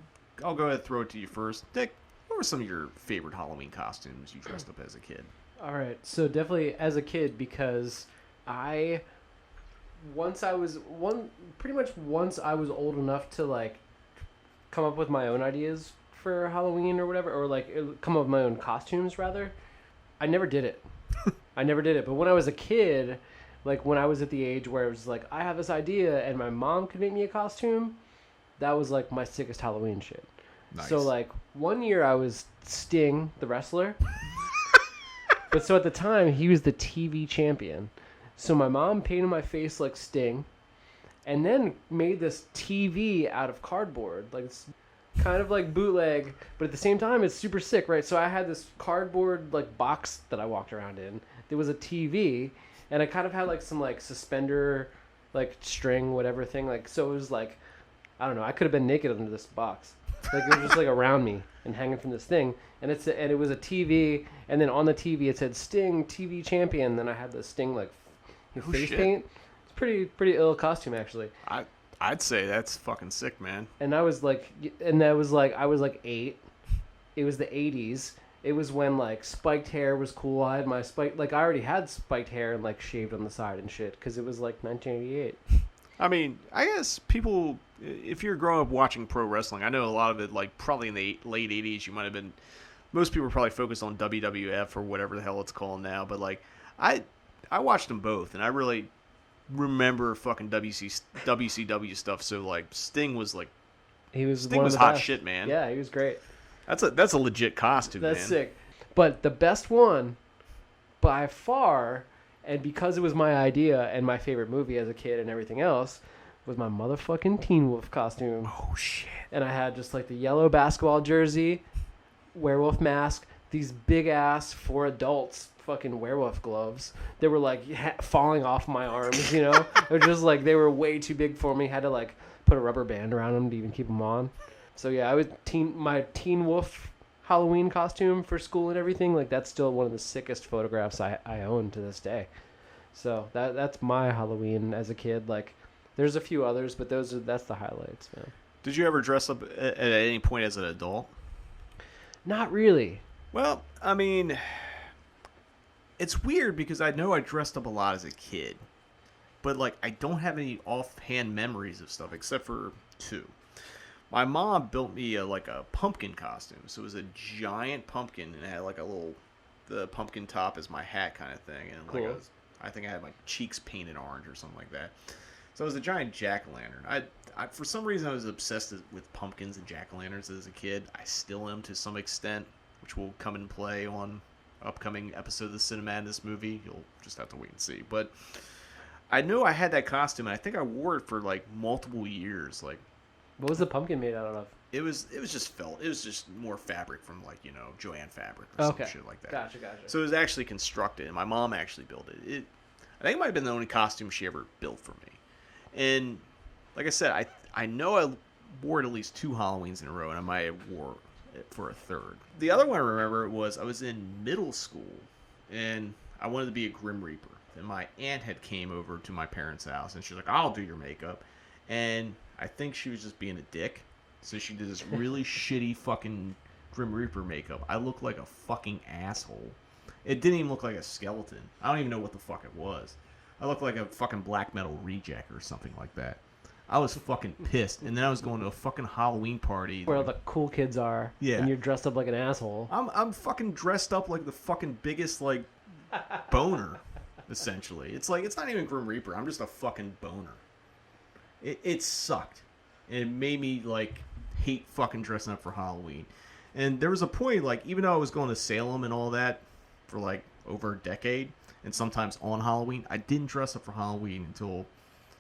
go ahead and throw it to you first. Dick, what were some of your favorite Halloween costumes you dressed up as a kid? All right, so definitely as a kid, because once I was old enough to come up with my own ideas for Halloween or whatever, or come up with my own costumes rather. I never did it. But when I was a kid, when I was at the age where it was I have this idea and my mom could make me a costume, that was my sickest Halloween shit. Nice. So one year I was Sting, the wrestler. But so at the time he was the TV champion. So my mom painted my face like Sting and then made this TV out of cardboard. It's kind of like bootleg, but at the same time it's super sick, right? So I had this cardboard box that I walked around in. There was a TV, and I kind of had some suspender string whatever thing, so it was I don't know, I could have been naked under this box. It was just around me and hanging from this thing, and it was a TV, and then on the TV it said Sting TV champion. Then I had the Sting face paint. It's pretty ill costume actually. I'd say that's fucking sick, man. And I was I was 8. It was the 80s. It was when spiked hair was cool. I had my I already had spiked hair and shaved on the side and shit because it was 1988. I mean, I guess people, if you're growing up watching pro wrestling, I know a lot of it, probably in the late 80s, you might have been, most people were probably focused on WWF or whatever the hell it's called now, but I watched them both, and I really remember fucking WCW stuff, so Sting was Sting was hot shit, man. Yeah, he was great. That's a legit costume, That's man. sick. But the best one, by far, and because it was my idea and my favorite movie as a kid and everything else, was my motherfucking Teen Wolf costume. Oh, shit. And I had just the yellow basketball jersey, werewolf mask, these big ass for adults fucking werewolf gloves. They were like falling off my arms, you know? They're just like, they were way too big for me. Had to like put a rubber band around them to even keep them on. So yeah, I was my Teen Wolf Halloween costume for school and everything. Like that's still one of the sickest photographs I own to this day. So that's my Halloween as a kid. Like there's a few others, but that's the highlights, man. Did you ever dress up at any point as an adult? Not really. Well, I mean, it's weird because I know I dressed up a lot as a kid, but like I don't have any offhand memories of stuff except for two. My mom built me a pumpkin costume, so it was a giant pumpkin and it had like the pumpkin top as my hat kind of thing, and cool. I think I had my cheeks painted orange or something like that. So it was a giant jack-o'-lantern. I for some reason I was obsessed with pumpkins and jack-o'-lanterns as a kid. I still am to some extent, which will come into play on upcoming episode of the Cinemadness movie. You'll just have to wait and see. But I know I had that costume, and I think I wore it for like multiple years. Like, what was the pumpkin made out of? It was just felt. It was just more fabric from like Joanne fabric or some shit like that. Gotcha. So it was actually constructed, and my mom actually built it. I think it might have been the only costume she ever built for me. And like I said, I know I wore it at least 2 Halloweens in a row, and I might have wore it for a third. The other one I remember was I was in middle school, and I wanted to be a Grim Reaper. And my aunt had came over to my parents' house, and she's like, I'll do your makeup. And I think she was just being a dick. So she did this really shitty fucking Grim Reaper makeup. I looked like a fucking asshole. It didn't even look like a skeleton. I don't even know what the fuck it was. I looked like a fucking black metal reject or something like that. I was fucking pissed. And then I was going to a fucking Halloween party where all the cool kids are. Yeah. And you're dressed up like an asshole. I'm fucking dressed up like the fucking biggest like boner, essentially. It's like, it's not even Grim Reaper. I'm just a fucking boner. It sucked. And it made me like hate fucking dressing up for Halloween. And there was a point, like, even though I was going to Salem and all that for like over a decade, and sometimes on Halloween, I didn't dress up for Halloween until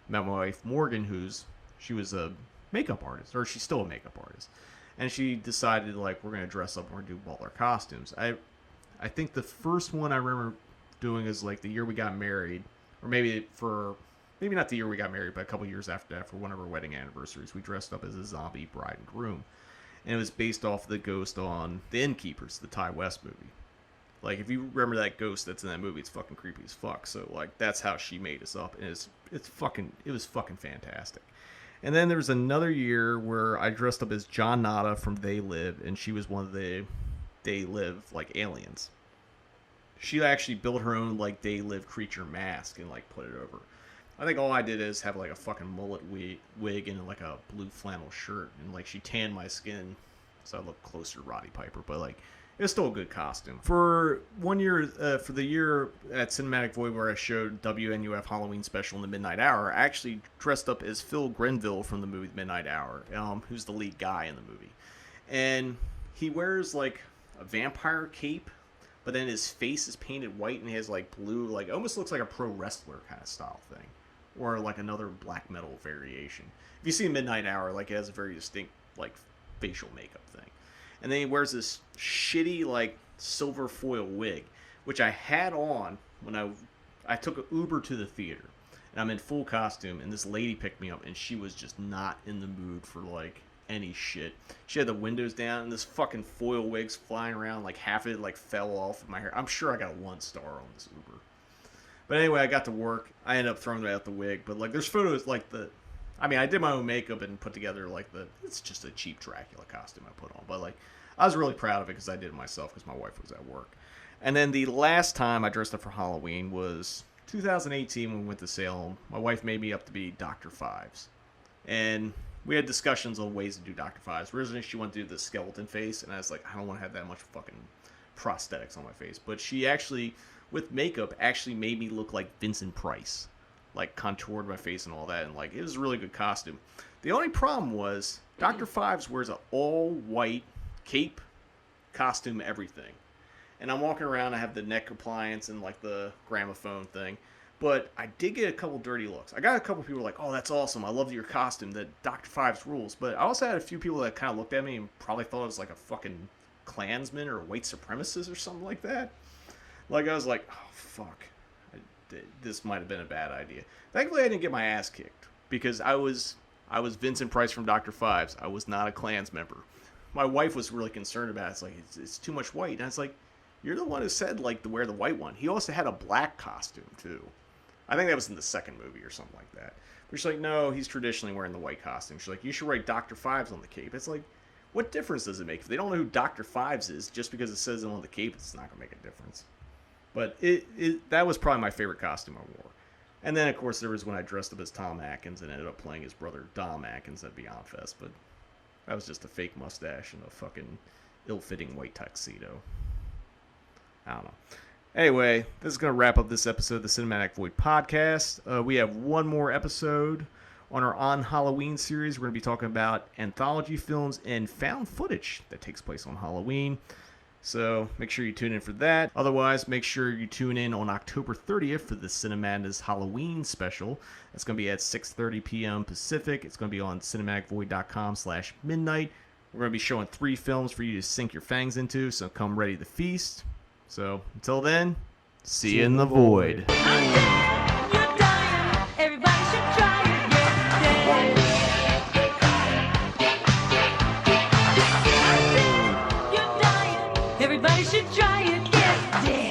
I met my wife Morgan, she was a makeup artist, or she's still a makeup artist, and she decided like we're gonna dress up and we're gonna do all our costumes. I think the first one I remember doing is like the year we got married, or maybe not the year we got married, but a couple years after that, for one of our wedding anniversaries, we dressed up as a zombie bride and groom, and it was based off the ghost on The Innkeepers, the Ty West movie. Like, if you remember that ghost that's in that movie, it's fucking creepy as fuck. So, like, that's how she made us up. And it was fucking fantastic. And then there was another year where I dressed up as John Nada from They Live, and she was one of the They Live, like, aliens. She actually built her own, like, They Live creature mask and, like, put it over. I think all I did is have, like, a fucking mullet wig and, like, a blue flannel shirt. And, like, she tanned my skin so I looked closer to Roddy Piper. But, like, it was still a good costume. For 1 year, for the year at Cinematic Void where I showed WNUF Halloween Special in the Midnight Hour, I actually dressed up as Phil Grenville from the movie Midnight Hour, who's the lead guy in the movie. And he wears, like, a vampire cape, but then his face is painted white and he has, like, blue, like, almost looks like a pro wrestler kind of style thing. Or, like, another black metal variation. If you see Midnight Hour, like, it has a very distinct, like, facial makeup thing. And then he wears this shitty, like, silver foil wig, which I had on when I took an Uber to the theater. And I'm in full costume, and this lady picked me up, and she was just not in the mood for, like, any shit. She had the windows down, and this fucking foil wig's flying around, like, half of it, like, fell off of my hair. I'm sure I got 1 star on this Uber. But anyway, I got to work. I ended up throwing out the wig. But, like, there's photos, like, I mean, I did my own makeup and put together, like, it's just a cheap Dracula costume I put on. But, like, I was really proud of it because I did it myself because my wife was at work. And then the last time I dressed up for Halloween was 2018 when we went to Salem. My wife made me up to be Dr. Fives. And we had discussions on ways to do Dr. Fives. Originally, she wanted to do the skeleton face. And I was like, I don't want to have that much fucking prosthetics on my face. But she actually, with makeup, actually made me look like Vincent Price. Like, contoured my face and all that, and, like, it was a really good costume. The only problem was Dr. Fives wears an all-white cape, costume, everything. And I'm walking around, I have the neck appliance and, like, the gramophone thing. But I did get a couple dirty looks. I got a couple people like, oh, that's awesome, I love your costume, that Dr. Fives rules. But I also had a few people that kind of looked at me and probably thought it was, like, a fucking Klansmen or white supremacists or something like that. Like, I was like, oh, fuck. This might have been a bad idea. Thankfully, I didn't get my ass kicked because I was Vincent Price from Dr. Fives. I was not a Klans member. My wife was really concerned about it. It's like, it's too much white. And I was like, you're the one who said, like, to wear the white one. He also had a black costume, too. I think that was in the second movie or something like that. But she's like, no, he's traditionally wearing the white costume. She's like, you should write Dr. Fives on the cape. It's like, what difference does it make? If they don't know who Dr. Fives is, just because it says it on the cape, it's not going to make a difference. But that was probably my favorite costume I wore. And then, of course, there was when I dressed up as Tom Atkins and ended up playing his brother Dom Atkins at Beyond Fest. But that was just a fake mustache and a fucking ill-fitting white tuxedo. I don't know. Anyway, this is going to wrap up this episode of the Cinematic Void podcast. We have one more episode on our On Halloween series. We're going to be talking about anthology films and found footage that takes place on Halloween. So make sure you tune in for that. Otherwise, make sure you tune in on October 30th for the Cinemadness Halloween special. It's going to be at 6:30 p.m. Pacific. It's going to be on cinematicvoid.com/midnight. We're going to be showing 3 films for you to sink your fangs into, so come ready to feast. So until then, see you in the void. Everybody should try it, get dead.